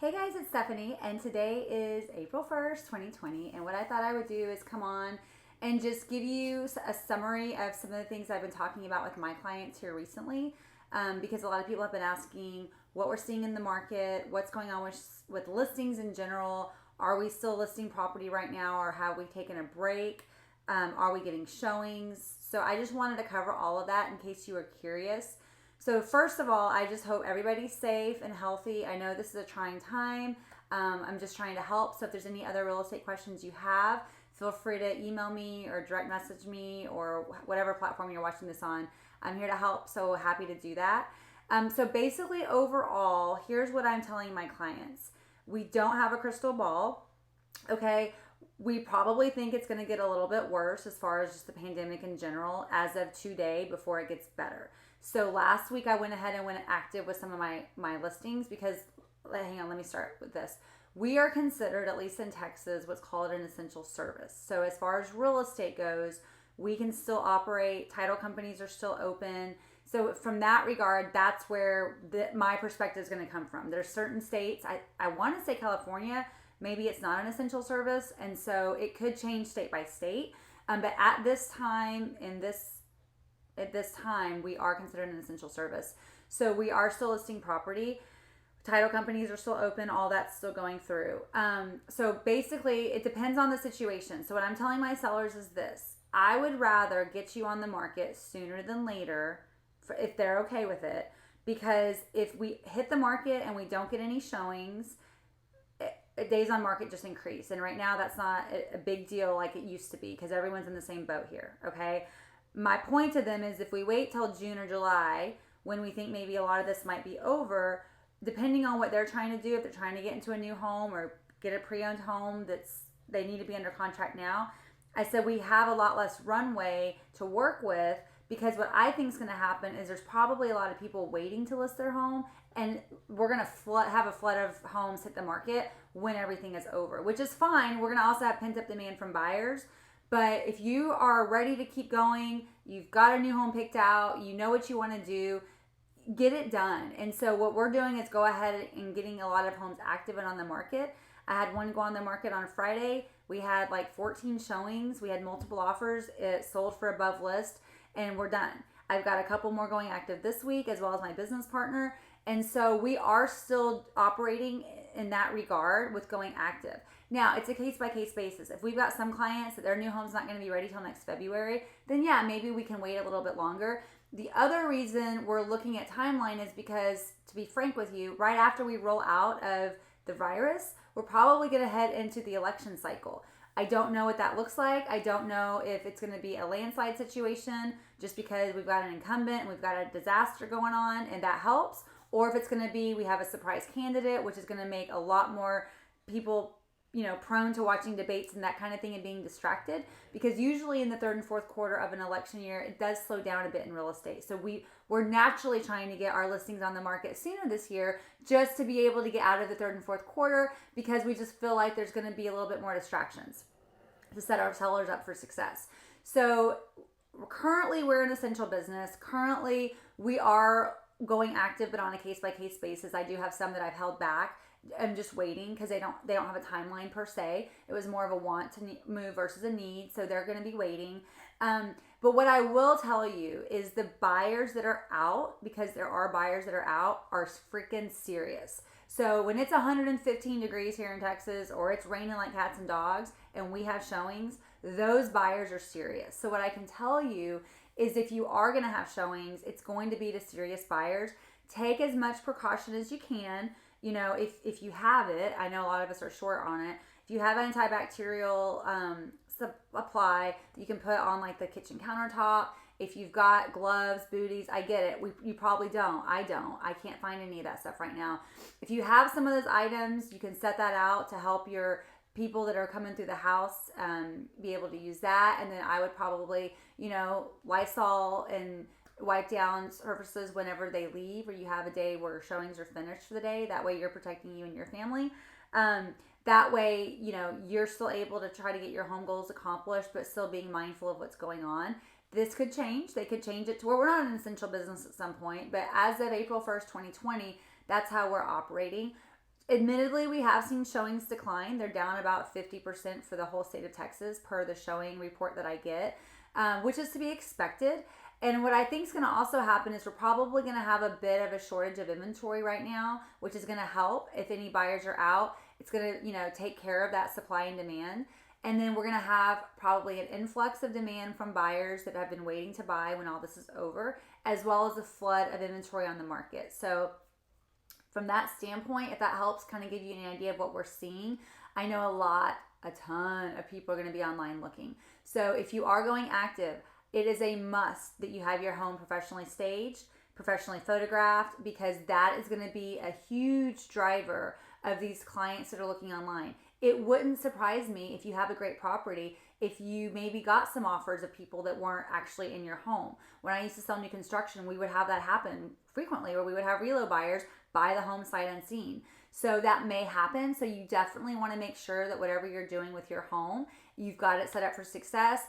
Hey guys, it's Stephanie, and today is April 1st, 2020. And what I thought I would do is come on and just give you a summary of some of the things I've been talking about with my clients here recently. Because a lot of people have been asking what we're seeing in the market, what's going on with listings in general. Are we still listing property right now, or have we taken a break? Are we getting showings? So I just wanted to cover all of that in case you were curious. So first of all, I just hope everybody's safe and healthy. I know this is a trying time. I'm just trying to help. So if there's any other real estate questions you have, feel free to email me or direct message me or whatever platform you're watching this on. I'm here to help, so happy to do that. So basically, overall, here's what I'm telling my clients. We don't have a crystal ball, okay? We probably think it's going to get a little bit worse as far as just the pandemic in general as of today before it gets better. So last week I went ahead and went active with some of my listings because, hang on, let me start with this. We are considered, at least in Texas, what's called an essential service. So as far as real estate goes, we can still operate. Title companies are still open. So from that regard, that's where my perspective is going to come from. There's certain states, I want to say California, maybe it's not an essential service. And so it could change state by state. But at this time, we are considered an essential service. So we are still listing property. Title companies are still open. All that's still going through. So basically, it depends on the situation. So what I'm telling my sellers is this. I would rather get you on the market sooner than later if they're okay with it. Because if we hit the market and we don't get any showings, days on market just increase. And right now, that's not a big deal like it used to be because everyone's in the same boat here, okay? My point to them is if we wait till June or July, when we think maybe a lot of this might be over, depending on what they're trying to do, if they're trying to get into a new home or get a pre-owned home they need to be under contract now, I said we have a lot less runway to work with because what I think is going to happen is there's probably a lot of people waiting to list their home and we're going to have a flood of homes hit the market when everything is over, which is fine. We're going to also have pent-up demand from buyers. But if you are ready to keep going, you've got a new home picked out, you know what you want to do, get it done. And so what we're doing is go ahead and getting a lot of homes active and on the market. I had one go on the market on Friday. We had like 14 showings. We had multiple offers. It sold for above list and we're done. I've got a couple more going active this week as well as my business partner. And so we are still operating in that regard with going active. Now, it's a case-by-case basis. If we've got some clients that their new home's not going to be ready till next February, then yeah, maybe we can wait a little bit longer. The other reason we're looking at timeline is because, to be frank with you, right after we roll out of the virus, we're probably going to head into the election cycle. I don't know what that looks like. I don't know if it's going to be a landslide situation just because we've got an incumbent and we've got a disaster going on and that helps, or if it's going to be we have a surprise candidate, which is going to make a lot more people prone to watching debates and that kind of thing and being distracted, because usually in the third and fourth quarter of an election year, it does slow down a bit in real estate. So we're naturally trying to get our listings on the market sooner this year just to be able to get out of the third and fourth quarter because we just feel like there's going to be a little bit more distractions to set our sellers up for success. So currently we're an essential business. Currently we are going active, but on a case-by-case basis. I do have some that I've held back. I'm just waiting because they don't have a timeline per se. It was more of a want to move versus a need, so they're going to be waiting. But what I will tell you is the buyers that are out, because there are buyers that are out, are freaking serious. So when it's 115 degrees here in Texas or it's raining like cats and dogs and we have showings, those buyers are serious. So what I can tell you is if you are going to have showings, it's going to be to serious buyers. Take as much precaution as you can. If you have it, I know a lot of us are short on it. If you have antibacterial apply that you can put on like the kitchen countertop, if you've got gloves, booties, I get it. You probably don't. I don't. I can't find any of that stuff right now. If you have some of those items, you can set that out to help your people that are coming through the house be able to use that. And then I would probably, Lysol and wipe down surfaces whenever they leave, or you have a day where showings are finished for the day. That way you're protecting you and your family. That way, you're still able to try to get your home goals accomplished, but still being mindful of what's going on. This could change. They could change it to where we're not an essential business at some point. But as of April 1st, 2020, that's how we're operating. Admittedly, we have seen showings decline. They're down about 50% for the whole state of Texas per the showing report that I get, which is to be expected. And what I think is going to also happen is we're probably going to have a bit of a shortage of inventory right now, which is going to help if any buyers are out. It's going to, take care of that supply and demand. And then we're going to have probably an influx of demand from buyers that have been waiting to buy when all this is over, as well as a flood of inventory on the market. So from that standpoint, if that helps kind of give you an idea of what we're seeing, I know a ton of people are going to be online looking. So if you are going active, it is a must that you have your home professionally staged, professionally photographed, because that is going to be a huge driver of these clients that are looking online. It wouldn't surprise me if you have a great property if you maybe got some offers of people that weren't actually in your home. When I used to sell new construction, we would have that happen frequently, where we would have relo buyers buy the home sight unseen. So that may happen. So you definitely want to make sure that whatever you're doing with your home, you've got it set up for success.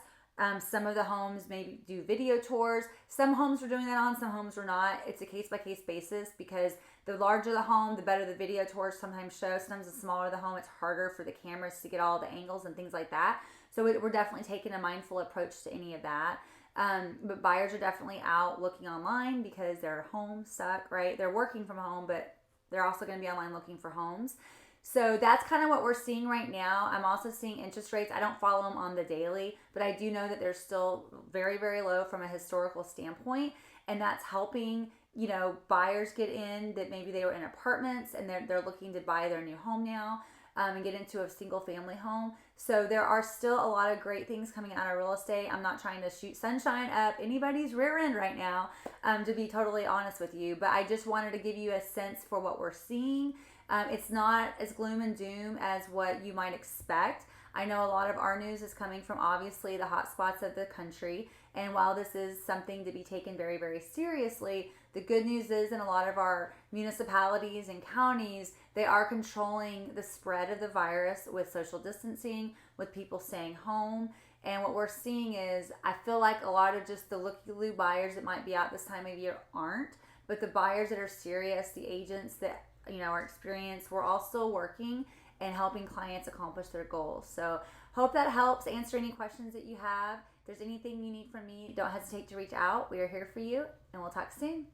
Some of the homes maybe do video tours. Some homes were doing that on, some homes were not. It's a case-by-case basis, because the larger the home, the better the video tours sometimes show. Sometimes the smaller the home, it's harder for the cameras to get all the angles and things like that. So we're definitely taking a mindful approach to any of that. But buyers are definitely out looking online because their homes suck, right? They're working from home, but they're also going to be online looking for homes. So that's kind of what we're seeing right now. I'm also seeing interest rates. I don't follow them on the daily, but I do know that they're still very, very low from a historical standpoint. And that's helping, buyers get in that maybe they were in apartments and they're looking to buy their new home now, and get into a single family home. So there are still a lot of great things coming out of real estate. I'm not trying to shoot sunshine up anybody's rear end right now, to be totally honest with you. But I just wanted to give you a sense for what we're seeing. It's not as gloom and doom as what you might expect. I know a lot of our news is coming from obviously the hot spots of the country. And while this is something to be taken very, very seriously, the good news is in a lot of our municipalities and counties, they are controlling the spread of the virus with social distancing, with people staying home. And what we're seeing is, I feel like a lot of just the looky-loo buyers that might be out this time of year aren't. But the buyers that are serious, the agents that are experienced, we're all still working and helping clients accomplish their goals. So hope that helps answer any questions that you have. If there's anything you need from me, don't hesitate to reach out. We are here for you, and we'll talk soon.